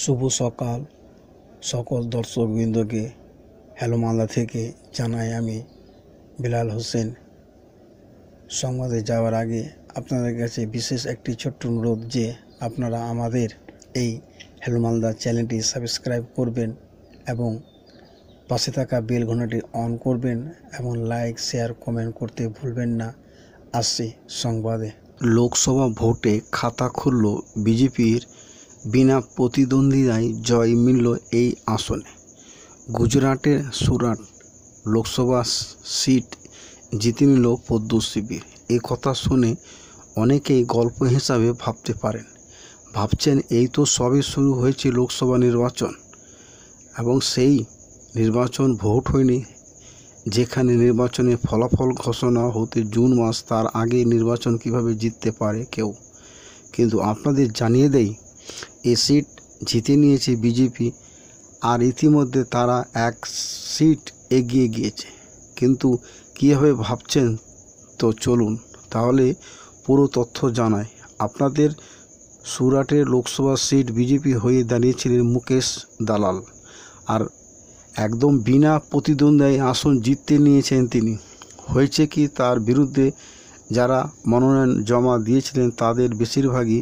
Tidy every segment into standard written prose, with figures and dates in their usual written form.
শুভ সকাল সকল দর্শকবৃন্দকে হ্যালো মালদা থেকে জানাই আমি বিলাল হোসেন। সংবাদে যাওয়ার আগে আপনাদের কাছে বিশেষ একটি ছোট্ট অনুরোধ যে আপনারা আমাদের এই হ্যালো মালদা চ্যানেলটি সাবস্ক্রাইব করবেন এবং পাশে থাকা বেল ঘন্টাটি অন করবেন এবং লাইক শেয়ার কমেন্ট করতে ভুলবেন না। আসছি সংবাদে। লোকসভা ভোটে খাতা খুলল বিজেপির, বিনা প্রতিদ্বন্দ্বিতায় জয় মিলল এই আসনে। গুজরাটের সুরাট লোকসভা সিট জিতে নিল পদ্ম শিবির। এ কথা শুনে অনেকেই গল্প হিসাবে ভাবতে পারেন, ভাবছেন এই তো সবে শুরু হয়েছে লোকসভা নির্বাচন এবং সেই নির্বাচন ভোট হয়নি। যেখানে নির্বাচনের ফলাফল ঘোষণা হতে জুন মাস, তার আগে নির্বাচন কিভাবে জিততে পারে কেউ। কিন্তু আপনাদের জানিয়ে দেই, এই সিট জিতে নিয়েছে বিজেপি, আর ইতিমধ্যে তারা এক সিট এগিয়ে গিয়েছে। কিন্তু কীভাবে ভাবছেন, তো চলুন তাহলে পুরো তথ্য জানাই আপনাদের। সুরাটের লোকসভা সিট বিজেপি হয়ে দাঁড়িয়েছিলেন মুকেশ দালাল, আর একদম বিনা প্রতিদ্বন্দ্বিতায় আসন জিততে নিয়েছেন তিনি। হয়েছে কি, তার বিরুদ্ধে যারা মনোনয়ন জমা দিয়েছিলেন তাদের বেশিরভাগই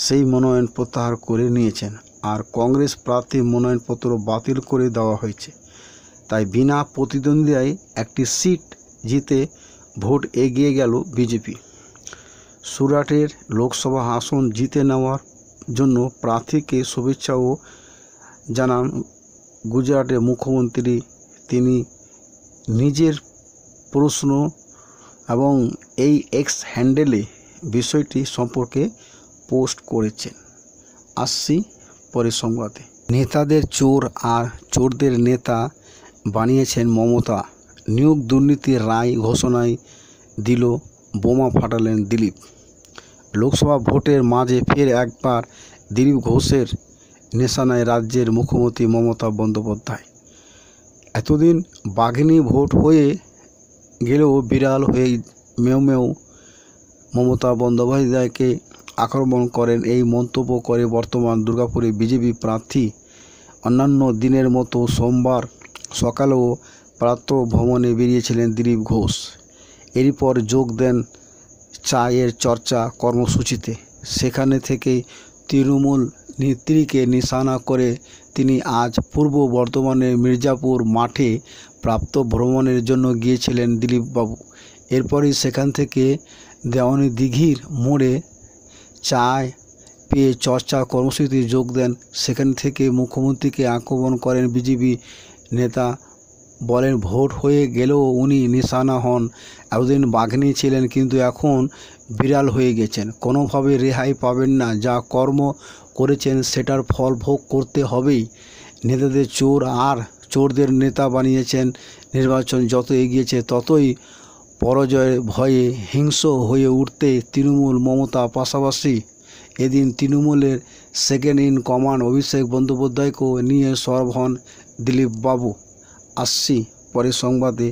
সেই মনোনয়ন প্রত্যাহার করে নিয়েছেন, আর কংগ্রেস প্রার্থীর মনোনয়নপত্র বাতিল করে দেওয়া হয়েছে। তাই বিনা প্রতিদ্বন্দ্বিতায় একটি সিট জিতে ভোট এগিয়ে গেল বিজেপি। সুরাটের লোকসভা আসন জিতে নেওয়ার জন্য প্রার্থীকে শুভেচ্ছাও জানান গুজরাটের মুখ্যমন্ত্রী। তিনি নিজের প্রশ্ন এবং এই এক্স হ্যান্ডেলে বিষয়টি সম্পর্কে পোস্ট করেছেন। আসছি পরের সংবাদে। নেতাদের চোর আর চোরদের নেতা বানিয়েছেন মমতা। নিয়োগ দুর্নীতির রায় ঘোষণায় দিল, বোমা ফাটালেন দিলীপ। লোকসভা ভোটের মাঝে ফের একবার দিলীপ ঘোষের নিশানায় রাজ্যের মুখ্যমন্ত্রী মমতা বন্দ্যোপাধ্যায়। এতদিন বাঘিনী ভোট হয়ে গেলেও বিড়াল হয়ে মেও মেও মমতা বন্দ্যোপাধ্যায়কে আক্রমণ করেন। এই মন্তব্য করে বর্তমান দুর্গাপুরে বিজেপি প্রার্থী। অন্যান্য দিনের মতো সোমবার সকালেও প্রাতঃভ্রমণে বেরিয়েছিলেন দিলীপ ঘোষ। এরপর যোগ দেন চায়ের চর্চা কর্মসূচিতে। সেখানে থেকেই তৃণমূল নেত্রীকে নিশানা করে তিনি আজ পূর্ব বর্ধমানের মির্জাপুর মাঠে প্রাতঃভ্রমণের জন্য গিয়েছিলেন দিলীপবাবু। এরপরই সেখান থেকে দেওয়ানি দিঘির মোড়ে চায় পেয়ে চর্চা কর্মসূচিতে যোগ দেন। সেখান থেকে মুখ্যমন্ত্রীকে আক্রমণ করেন বিজেপি নেতা। বলেন, ভোট হয়ে গেলেও উনি নিশানা হন। এতদিন বাঘিনী ছিলেন, কিন্তু এখন বিড়াল হয়ে গেছেন। কোনোভাবে রেহাই পাবেন না। যা কর্ম করেছেন সেটার ফল ভোগ করতে হবেই। নেতাদের চোর আর চোরদের নেতা বানিয়েছেন। নির্বাচন যত এগিয়েছে ততই পরাজয়ের ভয়ে হিংস্র হয়ে উঠতে তৃণমূল মমতা। পাশাপাশি এদিন তৃণমূলের সেকেন্ড ইন কমান্ড অভিষেক বন্দ্যোপাধ্যায়কেও নিয়ে সরব হন দিলীপবাবু। আসছি পরের সংবাদে,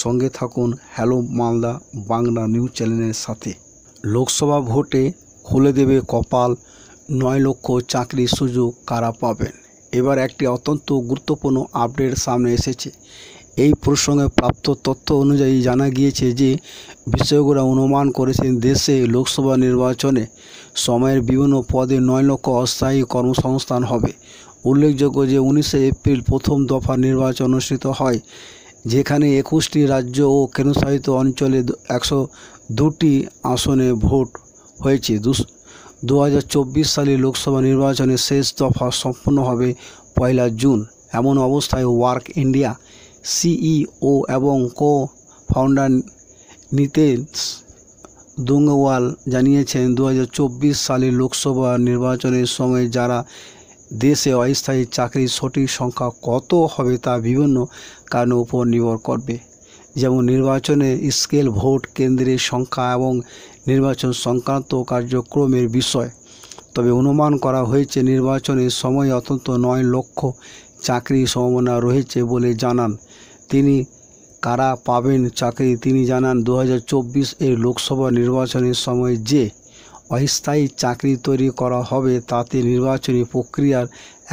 সঙ্গে থাকুন হ্যালো মালদা বাংলা নিউজ চ্যানেলের সাথে। লোকসভা ভোটে খুলে দেবে কপাল, 9 লক্ষ চাকরির সুযোগ কারা পাবেন। এবার একটি অত্যন্ত গুরুত্বপূর্ণ আপডেট সামনে এসেছে। এই প্রসঙ্গে প্রাপ্ত তথ্য অনুযায়ী জানা গিয়েছে যে বিশেষজ্ঞরা অনুমান করেছেন দেশে লোকসভা নির্বাচনে সময়ের বিভিন্ন পদে 9 লক্ষ অস্থায়ী কর্মসংস্থান হবে। উল্লেখযোগ্য যে 19শে এপ্রিল প্রথম দফা নির্বাচন অনুষ্ঠিত হয়, যেখানে 21টি রাজ্য ও কেন্দ্রশাসিত অঞ্চলে 102টি আসনে ভোট হয়েছে। 2024 সালে লোকসভা নির্বাচনের শেষ দফা সম্পন্ন হবে 1 জুন। এমন অবস্থায় ওয়ার্ক ইন্ডিয়া সিইও এবং কো-ফাউন্ডার নিতেশ দুঙ্গওয়াল জানিয়েছেন, 2024 সালের লোকসভা নির্বাচনের সময় যারা দেশে অস্থায়ী চাকরির সঠিক সংখ্যা কত হবে তা বিভিন্ন কারণের উপর নির্ভর করবে, যেমন নির্বাচনের স্কেল, ভোট কেন্দ্রের সংখ্যা এবং নির্বাচন সংক্রান্ত কার্যক্রমের বিষয়। তবে অনুমান করা হয়েছে নির্বাচনের সময় অন্তত 9 লক্ষ চাকরির সম্ভাবনা রয়েছে বলে জানান তিনি। কারা পাবেন চাকরি তিনি জানান, 2024 এর লোকসভা নির্বাচনের সময় যে অস্থায়ী চাকরি তৈরি করা হবে, তাতে নির্বাচনী প্রক্রিয়ার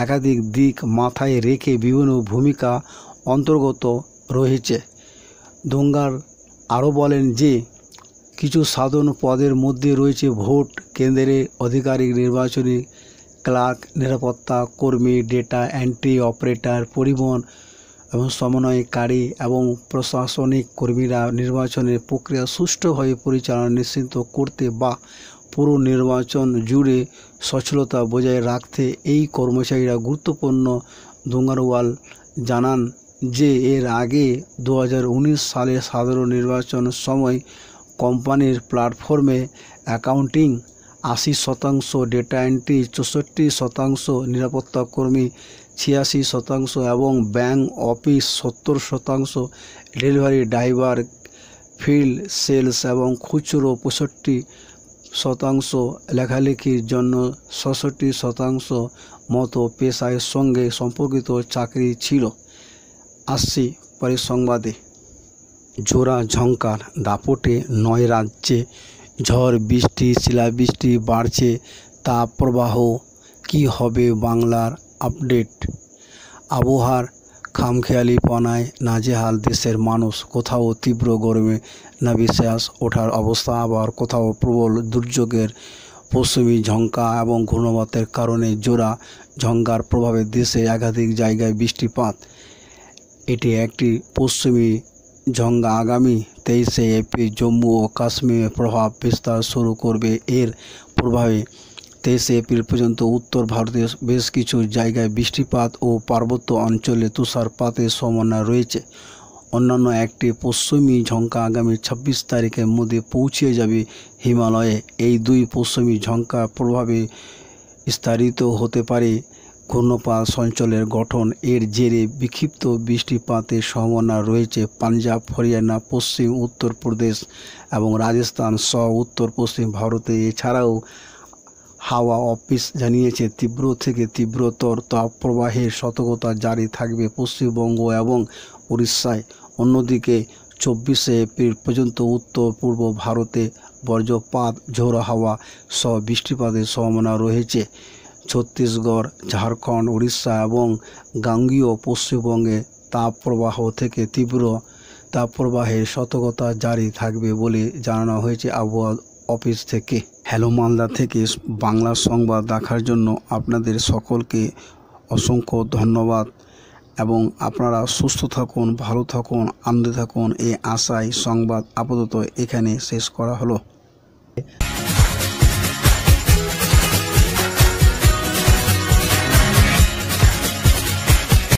একাধিক দিক মাথায় রেখে বিভিন্ন ভূমিকা অন্তর্গত রয়েছে। দোঙ্গার আরও বলেন যে কিছু সাধারণ পদের মধ্যে রয়েছে ভোট কেন্দ্রের আধিকারিক, নির্বাচনী ক্লার্ক, নিরাপত্তা কর্মী, ডেটা এন্ট্রি অপারেটর, পরিবহন এবং সমন্বয়কারী এবং প্রশাসনিক কর্মীরা নির্বাচনের প্রক্রিয়া সুষ্ঠুভাবে পরিচালনা নিশ্চিত করতে বা পুরো নির্বাচন জুড়ে সচলতা বজায় রাখতে এই কর্মচারীরা গুরুত্বপূর্ণ। দোঙ্গারওয়াল জানান যে এর আগে 2019 সালে সাধারণ নির্বাচনের সময় কোম্পানির প্ল্যাটফর্মে অ্যাকাউন্টিং 80%, ডেটা এন্ট্রি 64%, নিরাপত্তা কর্মী 86% এবং bank office 70%, delivery driver, field sales এবং খুচরো 65%, লেখালেখির জন্য 66% মতো পেশার সঙ্গে সম্পর্কিত চাকরি ছিল। আসছি পরের সংবাদে। জোড়া ঝঙ্কার দাপটে 9 রাজ্যে ঝড় বৃষ্টি, শিলাবৃষ্টি বাড়ছে, তাপপ্রবাহ কী হবে বাংলার আপডেট। আবহাওয়ার খামখেয়ালিপনায় নাজেহাল দেশের মানুষ, কোথাও তীব্র গরমে নাভিশ্বাস ওঠার অবস্থা, আবার কোথাও প্রবল দুর্যোগের পশ্চিমী ঝঞ্কা এবং ঘূর্ণিঝড়ের কারণে জোড়া ঝঞ্কার প্রভাবে দেশে একাধিক জায়গায় বৃষ্টিপাত। এটি একটি পশ্চিমী ঝঞ্কা আগামী 23শে এপ্রিল জম্মু ও কাশ্মীরে প্রভাব বিস্তার শুরু করবে। এর প্রভাবে 23শে এপ্রিল পর্যন্ত উত্তর ভারতের বেশ কিছু জায়গায় বৃষ্টিপাত ও পার্বত্য অঞ্চলে তুষারপাতের সম্ভাবনা রয়েছে। অন্যান্য একটি পশ্চিমী ঝঞ্কা আগামী 26 তারিখের মধ্যে পৌঁছে যাবে হিমালয়ে। এই দুই পশ্চিমী ঝঞ্কার প্রভাবে বিস্তারিত হতে পারে ঘূর্ণিঝড় অঞ্চলের গঠন। এর জেরে বিক্ষিপ্ত বৃষ্টিপাতের সম্ভাবনা রয়েছে পাঞ্জাব, হরিয়ানা, পশ্চিম উত্তরপ্রদেশ এবং রাজস্থান সহ উত্তর পশ্চিম ভারতে। এছাড়াও হাওয়া অফিস জানিয়েছে তীব্র থেকে তীব্রতর তাপপ্রবাহের সতর্কতা জারি থাকবে পশ্চিমবঙ্গ এবং উড়িষ্যায়। অন্যদিকে 24শে এপ্রিল পর্যন্ত উত্তর পূর্ব ভারতে বজ্রপাত, ঝোড়ো হাওয়া সহ বৃষ্টিপাতের সম্ভাবনা রয়েছে। ছত্তিশগড়, ঝাড়খণ্ড, উড়িষ্যা এবং গাঙ্গেয় পশ্চিমবঙ্গে তাপপ্রবাহ থেকে তীব্র তাপপ্রবাহের সতর্কতা জারি থাকবে বলে জানানো হয়েছে আবহাওয়া অফিস থেকে। হ্যালো মালদা থেকে বাংলা সংবাদ দেখার জন্য আপনাদের সকলকে অসংখ্য ধন্যবাদ এবং আপনারা সুস্থ থাকুন, ভালো থাকুন, আনন্দে থাকুন এই আশায় সংবাদ আপাতত এখানে শেষ করা হলো।